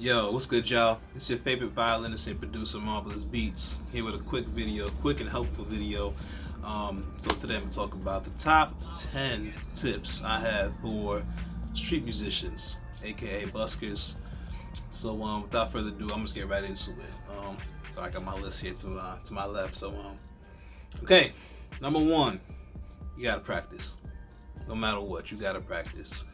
Yo, what's good, y'all? It's your favorite violinist and producer, Marvillous Beats, here with a quick video, quick and helpful video. So today I'm going to talk about the top 10 tips I have for street musicians, aka buskers. So without further ado, I'm just get right into it. So I got my list here to my left. So okay, number one, you gotta practice. No matter what, you gotta practice.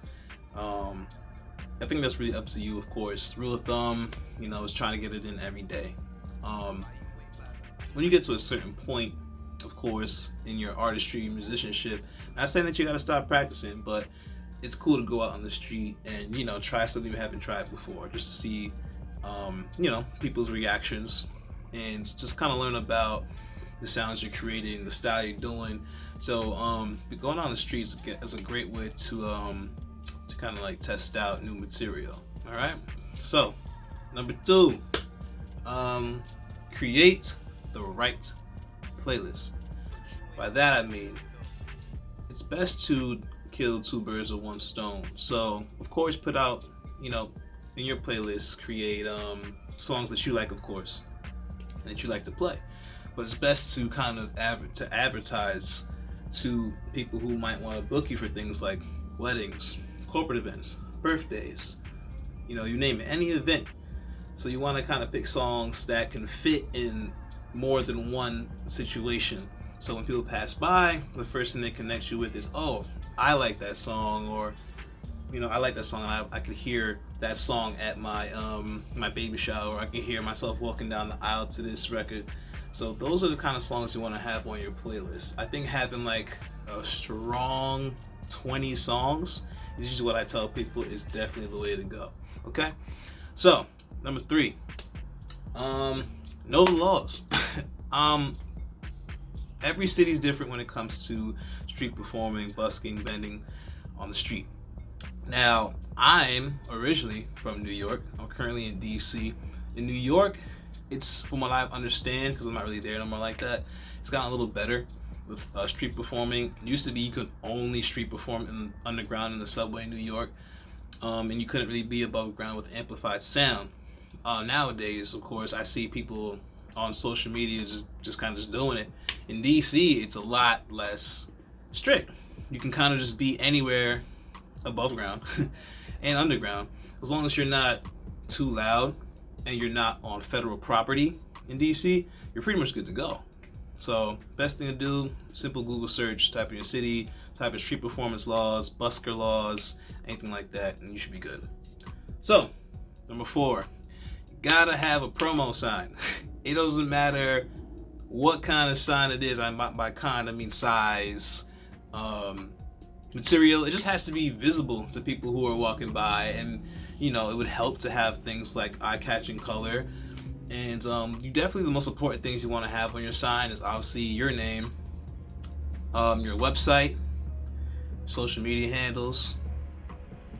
I think that's really up to you, of course. Rule of thumb, is trying to get it in every day. When you get to a certain point, of course, in your artistry, musicianship, not saying that you gotta stop practicing, but it's cool to go out on the street and, try something you haven't tried before, just to see, people's reactions and just kind of learn about the sounds you're creating, the style you're doing. So, going on the streets is a great way to kind of like test out new material. All right. So, number two, create the right playlist. By that I mean, it's best to kill two birds with one stone. So, of course, put out, in your playlist, create songs that you like, of course, that you like to play. But it's best to kind of advertise to people who might want to book you for things like weddings, corporate events, birthdays, you name it, any event. So you want to kind of pick songs that can fit in more than one situation. So when people pass by, the first thing they connect you with is, oh, I like that song, or I like that song, and I could hear that song at my my baby shower. I can hear myself walking down the aisle to this record. So those are the kind of songs you want to have on your playlist. I think having like a strong 20 songs, this is usually what I tell people, is definitely the way to go. Okay? So, number three, know the laws. Every city's different when it comes to street performing, busking, bending on the street. Now, I'm originally from New York. I'm currently in DC. In New York, it's, from what I understand, because I'm not really there no more like that, it's gotten a little better with street performing. It used to be you could only street perform in underground in the subway in New York, and you couldn't really be above ground with amplified sound. Nowadays, of course, I see people on social media just kind of just doing it. In DC, it's a lot less strict. You can kind of just be anywhere above ground and underground, as long as you're not too loud and you're not on federal property in DC, you're pretty much good to go. So, best thing to do, simple Google search, type in your city, type in street performance laws, busker laws, anything like that, and you should be good. So, number four, you gotta have a promo sign. It doesn't matter what kind of sign it is. By kind, I mean size, material. It just has to be visible to people who are walking by, and it would help to have things like eye-catching color. And you definitely, the most important things you want to have on your sign is obviously your name, your website, social media handles,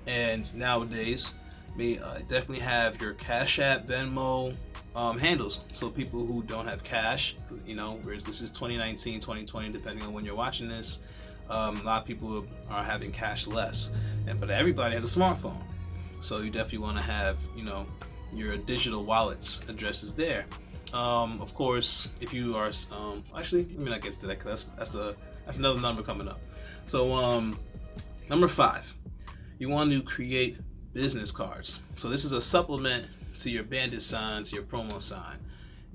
and nowadays may definitely have your Cash App, Venmo handles. So people who don't have cash, whereas this is 2019, 2020, depending on when you're watching this, a lot of people are having cash less, but everybody has a smartphone. So you definitely want to have, your digital wallets addresses there. Of course, if you are, actually, let me not get to that, because that's another number coming up. So, number five, you want to create business cards. So this is a supplement to your bandit sign, to your promo sign.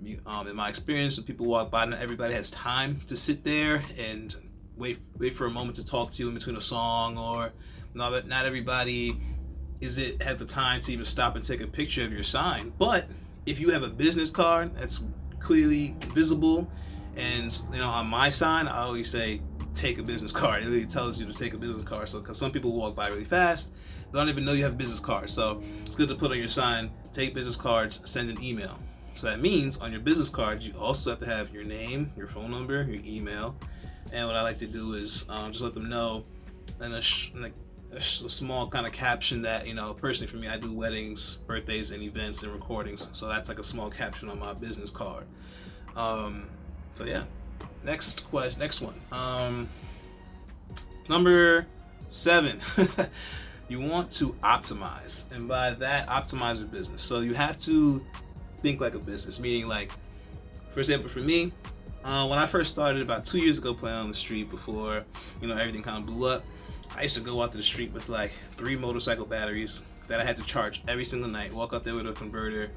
In my experience, when people walk by, not everybody has time to sit there and wait for a moment to talk to you in between a song, or not everybody has the time to even stop and take a picture of your sign. But if you have a business card that's clearly visible, and on my sign, I always say take a business card. It really tells you to take a business card. So, because some people walk by really fast, they don't even know you have a business card. So it's good to put on your sign, take business cards, send an email. So that means on your business cards, you also have to have your name, your phone number, your email. And what I like to do is just let them know in a small kind of caption that, personally for me, I do weddings, birthdays, and events and recordings. So that's like a small caption on my business card. So yeah, next one. Number 7. you want to optimize, and by that, optimize your business. So you have to think like a business, meaning like, for example, for me, when I first started about 2 years ago playing on the street before, everything kind of blew up, I used to go out to the street with like 3 motorcycle batteries that I had to charge every single night, walk out there with a converter,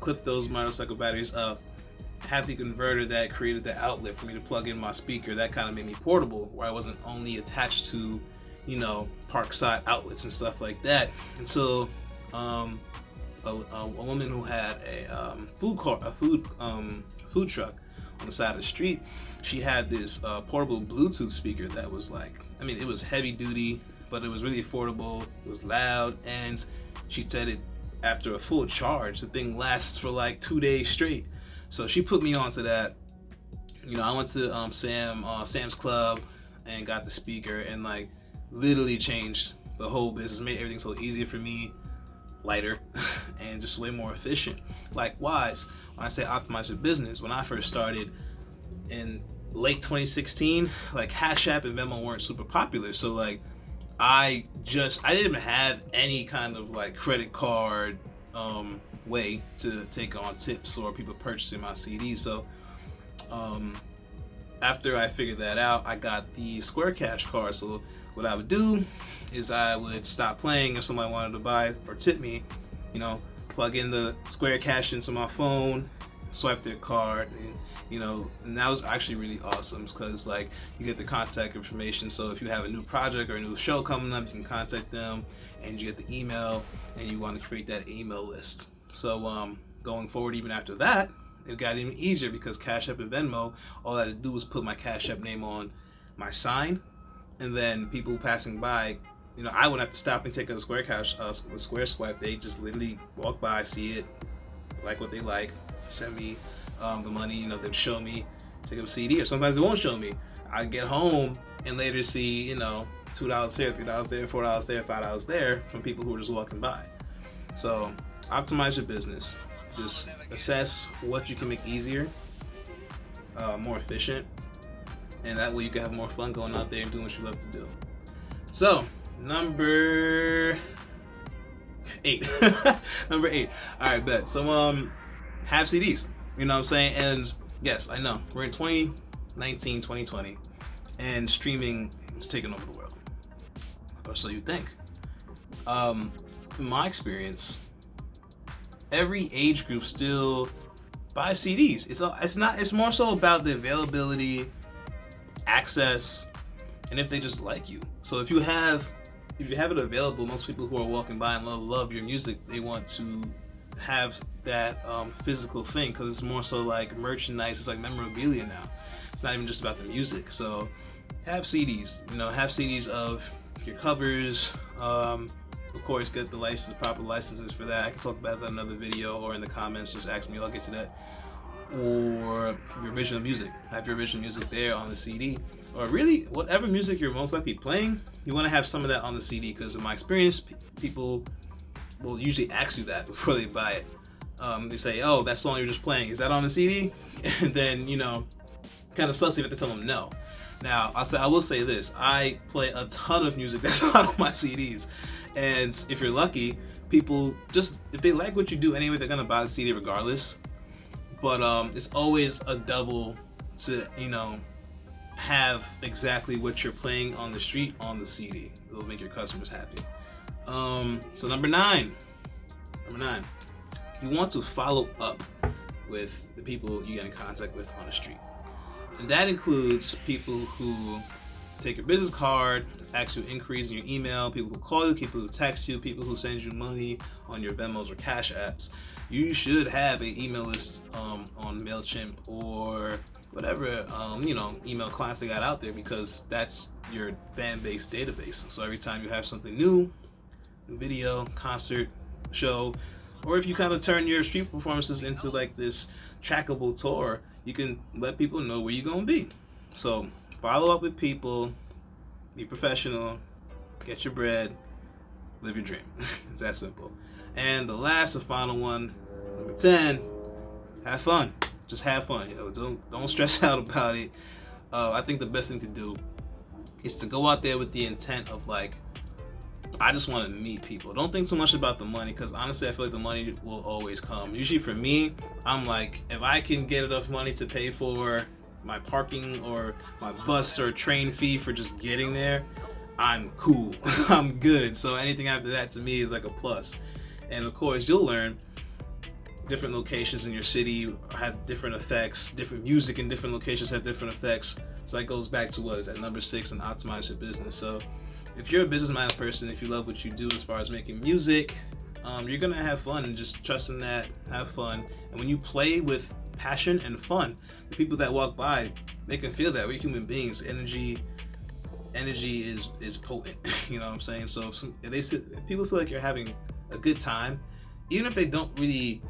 clip those motorcycle batteries up, have the converter that created the outlet for me to plug in my speaker. That kind of made me portable, where I wasn't only attached to, parkside outlets and stuff like that, until a woman who had a food truck on the side of the street. She had this portable Bluetooth speaker that was like, it was heavy duty, but it was really affordable. It was loud, and she said it after a full charge, the thing lasts for like 2 days straight. So she put me onto that. I went to Sam's Club and got the speaker, and like literally changed the whole business, made everything so easier for me, lighter, and just way more efficient. Likewise, when I say optimize your business, when I first started in late 2016, like Cash App and Venmo weren't super popular. So like I didn't even have any kind of like credit card way to take on tips or people purchasing my CDs. So after I figured that out, I got the Square Cash card. So what I would do is I would stop playing if somebody wanted to buy or tip me, plug in the Square Cash into my phone, swipe their card, and that was actually really awesome, because like you get the contact information. So if you have a new project or a new show coming up, you can contact them, and you get the email, and you want to create that email list. So going forward, even after that, it got even easier, because Cash App and Venmo, all I had to do was put my Cash App name on my sign, and then people passing by, I wouldn't have to stop and take a Square Cash, a Square swipe. They just literally walk by, see it, like what they like, send me the money. They'd show me, take up a CD, or sometimes they won't show me. I get home and later see, $2 here, $3 there, $4 there, $5 there from people who are just walking by. So optimize your business. Just assess what you can make easier, more efficient, and that way you can have more fun going out there and doing what you love to do. So number 8. Number 8. All right, bet. So have CDs. You know what I'm saying? And yes, I know we're in 2019, 2020, and streaming is taking over the world, or so you think. In my experience, every age group still buys CDs. It's more so about the availability, access, and if they just like you. So if you have it available, most people who are walking by and love your music, they want to have that physical thing, because it's more so like merchandise. It's like memorabilia now. It's not even just about the music. So have CDs. Have CDs of your covers. Of course, get the proper licenses for that. I can talk about that in another video, or in the comments, just ask me, I'll get to that. Or your original music. Have your original music there on the CD. Or really, whatever music you're most likely playing, you want to have some of that on the CD, because in my experience, people will usually ask you that before they buy it. They say, oh, that song you're just playing, is that on the CD? And then, kind of sucks if you have to tell them no. Now, I will say this. I play a ton of music that's not on my CDs. And if you're lucky, people just, if they like what you do anyway, they're going to buy the CD regardless. But it's always a double to, have exactly what you're playing on the street on the CD. It'll make your customers happy. So number 9, you want to follow up with the people you get in contact with on the street. And that includes people who take your business card, ask you inquiries in your email, people who call you, people who text you, people who send you money on your Venmos or Cash Apps. You should have an email list on MailChimp or whatever email clients they got out there, because that's your fan-based database. So every time you have something new video, concert, show, or if you kind of turn your street performances into like this trackable tour, you can let people know where you're gonna be. So follow up with people, be professional, get your bread, live your dream. It's that simple. And the last and final one, number 10, have fun. Just have fun. Don't stress out about it. I think the best thing to do is to go out there with the intent of like I just want to meet people. Don't think so much about the money, because honestly, I feel like the money will always come. Usually for me, I'm like, if I can get enough money to pay for my parking or my bus or train fee for just getting there, I'm cool. I'm good. So anything after that to me is like a plus. And of course, you'll learn different locations in your city have different effects. Different music in different locations have different effects. So that goes back to what is that number 6, and optimize your business. So if you're a business-minded person, if you love what you do as far as making music, you're gonna have fun, and just trust in that, have fun. And when you play with passion and fun, the people that walk by, they can feel that. We're human beings. Energy is potent. You know what I'm saying? So if people feel like you're having a good time, even if they don't really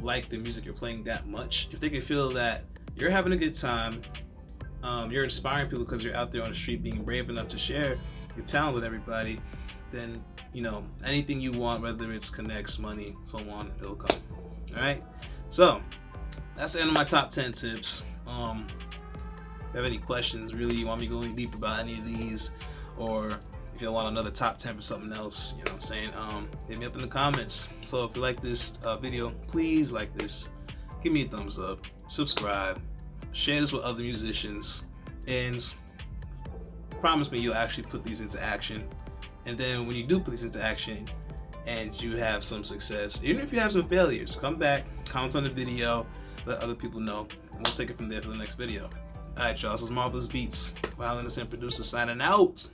like the music you're playing that much, if they can feel that you're having a good time, you're inspiring people because you're out there on the street being brave enough to share your talent with everybody, then anything you want, whether it's connects, money, so on, it'll come. All right, so that's the end of my top 10 tips. If you have any questions, really you want me to go any deeper about any of these, or if you want another top 10 for something else, you know what I'm saying, hit me up in the comments. So if you like this video, please like this, give me a thumbs up, subscribe, share this with other musicians, and promise me you'll actually put these into action. And then when you do put these into action and you have some success, even if you have some failures, come back, comment on the video, let other people know, and we'll take it from there for the next video. Alright y'all, this is Marvillous Beats, violinist and producer, signing out.